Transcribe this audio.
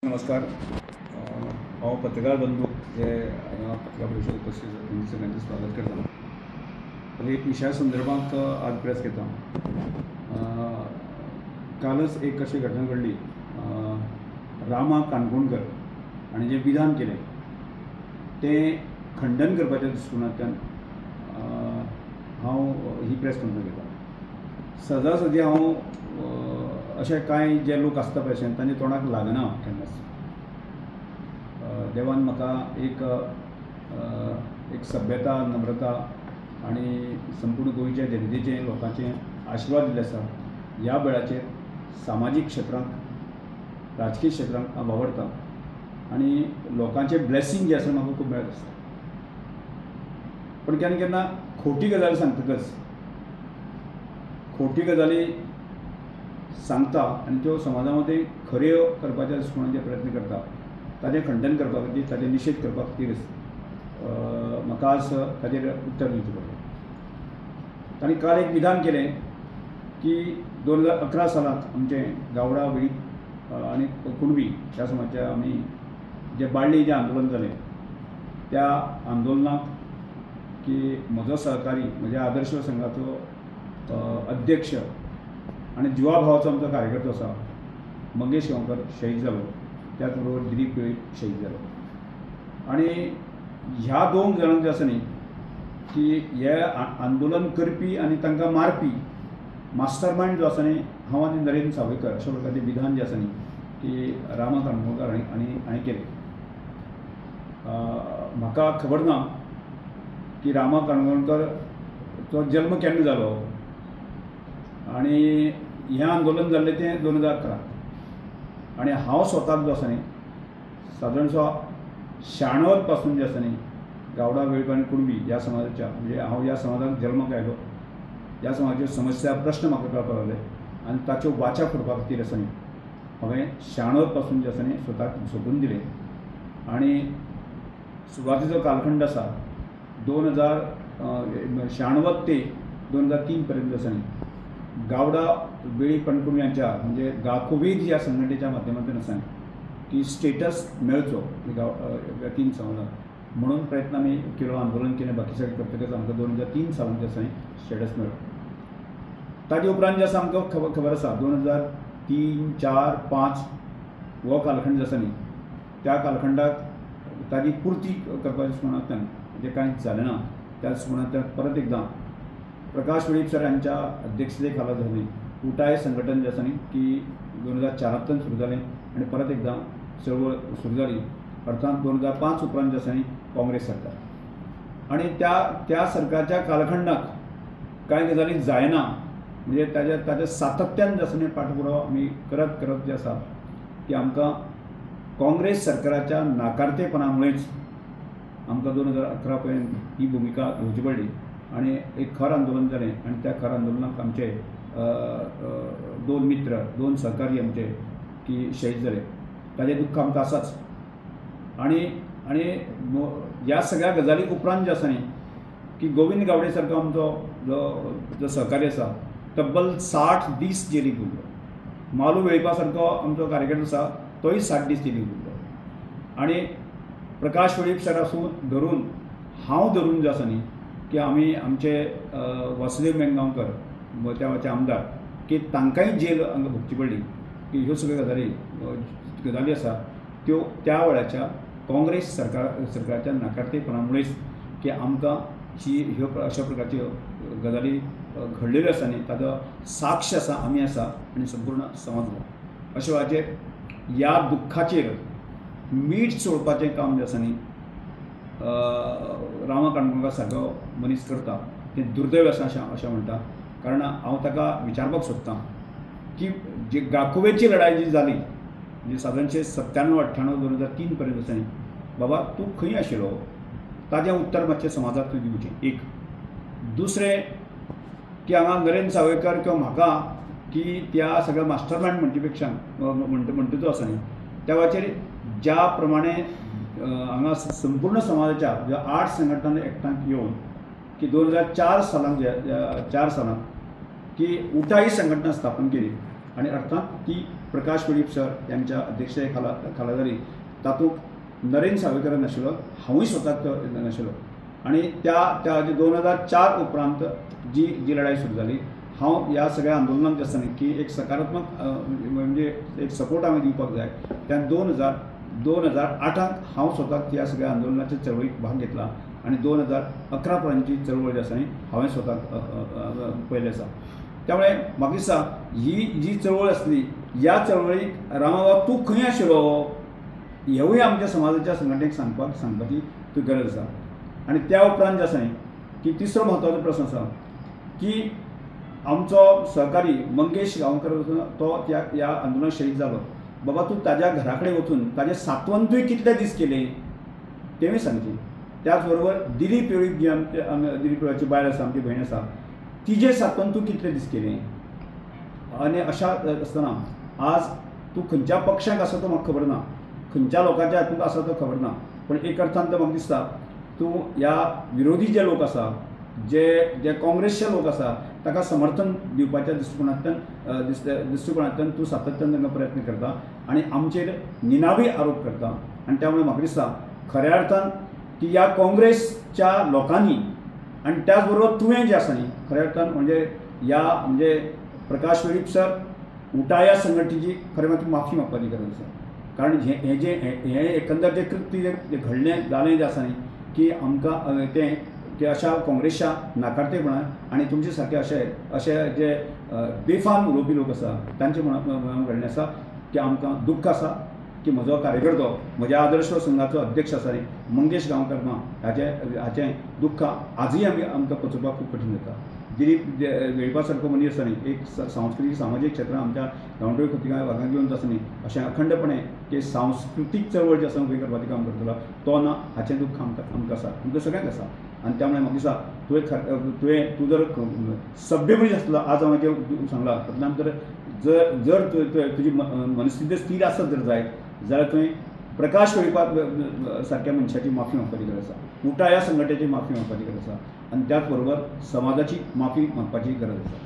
नमस्कार. हांव पत्रकार बंधू जे हांगा पत्रकार परिशद उपस्थित त्यांचे सगळ्यांचे स्वागत करता. एक विशया संदर्भात आज प्रेस घेता. कालच एक अशी घटना घडली. रामा काणकोणकर हांणी जे विधान केलें तें खंडन करपाच्या दृश्टिकोनांतल्यान हांव ही प्रेस कॉन्फरन्स घेता. सहजासहजी हांव अशे कांय जे लोक आसता पळय अशें तांच्या तोंडाक लागना केन्नाच. देवान म्हाका एक सभ्यता, नम्रता आनी संपूर्ण गोंयच्या जनतेचें लोकांचें आशिर्वाद दिल्ले आसा. ह्या वेळाचेर सामाजीक क्षेत्रांत, राजकीय क्षेत्रांत हांव वावरतां आनी लोकांचें ब्लेसिंग जें आसा म्हाका खूब मेळत आसता. पण केन्ना केन्ना खोटी गजाल सांगतकच, खोटी गजाली सांगता आनी त्यो समाजा मदें खऱ्यो करपाच्या दृश्टिकोनाचे प्रयत्न करता, ताजें खंडन करपा खातीर, ताजें निशेध करपा खातीर म्हाका आज ताजेर उत्तर दिवचें पडलें. तांणी काल एक विधान केलें की 2011 सालांत आमचें गावडा, वेळीप आनी कुणबी ह्या समाजाचें आमी जे बाळ्ळी जें आंदोलन जालें त्या आंदोलनाक की म्हजो सहकारी, म्हज्या आदर्श संघाचो अध्यक्ष आनी जिवाभावाचो आमचो कार्यकर्तो आसा मंगेश गांवकर शहीद जालो. त्याच बरोबर दिलीप वेळीप शहीद जालो. आनी ह्या दोन जाणांक जे आसा न्ही की हे आंदोलन करपी आनी तांकां मारपी मास्टर मायंड जो आसा न्ही, हांव आनी नरेंद्र सावयकर अशा प्रकारचें विधान जें आसा न्ही की रामा काणकोणकर हांणी केलें. म्हाका खबर ना की रामा काणकोणकरचो जल्म केन्ना जालो आनी हें आंदोलन जाल्लें तें 2011 आनी हांव स्वताक जो आसा न्ही सादारणसो 96 पासून जे आसा न्ही गावडा, वेळीप आनी कुणबी ह्या समाजाच्या, म्हणजे हांव ह्या समाजाक जल्माक आयलो, ह्या समाजाच्यो समस्या, प्रश्न म्हाका कळपाक लागले आनी ताच्यो वाचा फोडपा खातीर आसा न्ही हांवें 96 पासून जे आसा न्ही स्वताक सोदून दिलें. आनी सुरवातीचो कालखंड आसा 2096 ते 2003 पर्यंत आसा न्ही गावडा, वेळीप आनी कुणबी हांच्या म्हणजे गाकोवेद ह्या संघटनेच्या माध्यमांतल्यान आसा की स्टेटस मेळचो तीन समाजाक म्हणून प्रयत्न आमी केलो, आंदोलन केलें, बाकी सगळें करतकच आमकां 2003 सालांत जे आसा न्ही स्टेटस मेळ्ळो. ताजे उपरांत जे आसा आमकां खबर आसा 2003, 4, 5 हो कालखंड जो आसा न्ही त्या कालखंडाक ताजी पुर्ती करपाच्या दृश्टिकोनांतल्यान जें कांय जालें ना त्या दृश्टिकोनांतल्यान परत एकदां प्रकाश वेळीप सर हांच्या अध्यक्षते खाला जाल्ली उटाय संघटन जें आसा न्ही की 2004 सुरू जालें आनी परत एकदां चळवळ सुरू जाली. अर्थात 2005 उपरांत जें आसा न्ही काँग्रेस सरकार आनी त्या सरकारच्या कालखंडाक कांय गजाली जायना, म्हणजे ताच्या सातत्यान जे आसा न्ही पाठपुरावो आमी करत जे आसा की आमकां काँग्रेस सरकाराच्या नाकारतेपणा मुळेच आमकां 2011 पर्यंत ही भुमिका घेवची पडली आनी एक खर आंदोलन जालें आनी त्या खर आंदोलनाक आमचे 2 मित्र, 2 सहकारी आमचे की शहीद जाले. ताजें दुख्ख आमकां आसाच. आनी ह्या सगळ्या गजाली उपरांत जे आसा न्ही की गोविंद गावडे सारको आमचो जो सहकारी आसा तब्बल 60 दीस जेलीक उरलो. मालू वेळीपा सारको आमचो कार्यकर्तो आसा तोय 60 दीस जेलीक उरलो. आनी प्रकाश वेळीप सरासून धरून हांव धरून जो आसा न्ही की आमी आमचे वासुदेव मेंगांवकर त्या वेळाचे आमदार की तांकांय जेल हांगा भोगची पडली की ह्यो सगळ्यो गजाली आसा त्यो त्या वेळाच्या काँग्रेस सरकाराच्या नाकारतेपणामुळेच की आमकां ह्यो अशा प्रकारच्यो गजाली घडलेल्यो आसा न्ही ताजो साक्ष आसा, आमी आसा आनी संपूर्ण समाज अशा वेळाचेर ह्या दुख्खाचेर मीठ चोळपाचें काम जें आसा न्ही रामा काणकोणकर सारको मनीस करता तें दुर्दैव आसा अशें म्हणटा. कारण हांव ताका विचारपाक सोदतां की जी गाकोवेची लढाई जी जाली म्हणजे सादारणशे 97-98, 2003 पर्यंत आसा न्ही बाबा तूं खंय आशिल्लो ताजें उत्तर मातशें समाजाक तूं दिवचें. एक दुसरें की हांगा नरेंद्र सावयकर किंवा म्हाका की त्या सगळ्या मास्टर मायंड म्हणचे पेक्षा म्हणटा तो आसा न्ही त्या वेळाचेर ज्या प्रमाणे हांगा संपूर्ण समाजाच्या ज्या 8 संघटनांनी एकठांय येवन की 2004 सालांत की उटाई संघटना स्थापन केली आणि अर्थात ती प्रकाश वेळीप सर यांच्या अध्यक्षतेखाला जाली तातूंत नरेंद्र सावयकर नाशिल्लो, हांवूय स्वताक नाशिल्लो आनी त्या 2004 उपरांत जी लढाई सुरू जाली, हांव ह्या सगळ्या आंदोलनांत जे आसा न्ही की एक सकारात्मक म्हणजे एक सपोर्ट हांवें दिवपाक जाय, त्या 2008 हांव स्वताक ह्या सगळ्या आंदोलनाच्या चळवळीत भाग घेतला आनी 2011 पर्यंतची चळवळ जी आसा न्ही हांवें स्वताक पळयली आसा. त्यामुळे म्हाका दिसता ही जी चळवळ आसली, ह्या चळवळीक रामा तूं खंय आशिल्लो हेवूय आमच्या समाजाच्या संघटनेक सांगपाची गरज आसा. आनी त्या उपरांत जे आसा न्ही की तिसरो म्हत्वाचो प्रश्न आसा की आमचो सहकारी मंगेश गांवकर तो ह्या आंदोलनात शहीद जालो. बाबा तूं ताज्या घरा कडेन वचून ताजें सांत्वनूय कितले दीस केलें तेंवूय सांगचें. त्याच बरोबर दिलीप वेळीप जी दिलीप वेळाची बायल आसा, आमची भयण आसा, तिजें सांत्वन तूं कितले दीस केलें. आनी अशा आसतना आज तूं खंयच्या पक्षाक आसा तो म्हाका खबर ना, खंयच्या लोकांच्या हातूंत आसा तो खबर ना, पण एक अर्थान तर म्हाका दिसता तूं ह्या विरोधी जे लोक आसा, जे काँग्रेसचे लोक आसा ताका समर्थन दिवपाच्या दृश्टिकोनांतल्यान तूं सातत्यान तांकां प्रयत्न करता आनी आमचेर निनावी आरोप करता. आनी त्यामुळे म्हाका दिसता खऱ्या अर्थान की ह्या काँग्रेसच्या लोकांनी आनी त्याच बरोबर तुवें जें आसा न्ही खऱ्या अर्थान म्हणजे प्रकाश वेळीप सर उटाया संघटनेची खरें म्हणजे माफी मागपाची गरज आसा. कारण हें एकंदर जें कृत्य जें घडलें जालें जें आसा न्ही की आमकां ते अशा काँग्रेसच्या नाकारतेपणान आनी तुमचे सारके अशे जे बेफाम उलोवपी लोक आसा तांचे मनांत घडलें आसा की आमकां दुख्ख आसा की म्हजो कार्यकर्तो, म्हज्या आदर्श संघाचो अध्यक्ष आसा न्ही मंगेश गांवकर ना, हाचें दुख्ख आजूय आमकां पचोवपाक खूब कठीण जाता. दिलीप वेळपा सारको मनीस आसा न्ही एक सांस्कृतीक सामाजीक क्षेत्रांत आमच्या गांवडोळी खोतिगांव भागांत घेवन आसा न्ही अशें अखंडपणे की सांस्कृतीक चळवळ जी आसा उबी करपाचें काम करतलो तो ना, हाचें दुख्ख आमकां आसा, आमकां सगळ्यांक आसा. आनी त्यामुळे म्हाका दिसता तूं जर सभ्य मनीस आसलो, आज हांवें जें सांगलां तातूंतल्यान जर तुजी मनस्थिती स्थिर आसत जर जायत जाल्यार तुवें प्रकाश वेळीपा सारक्या मनशाची माफी मागपाची गरज आसा, उटाया संघटनेची माफी मागपाची गरज आसा आनी त्याच बरोबर समाजाची माफी मागपाची गरज आसा.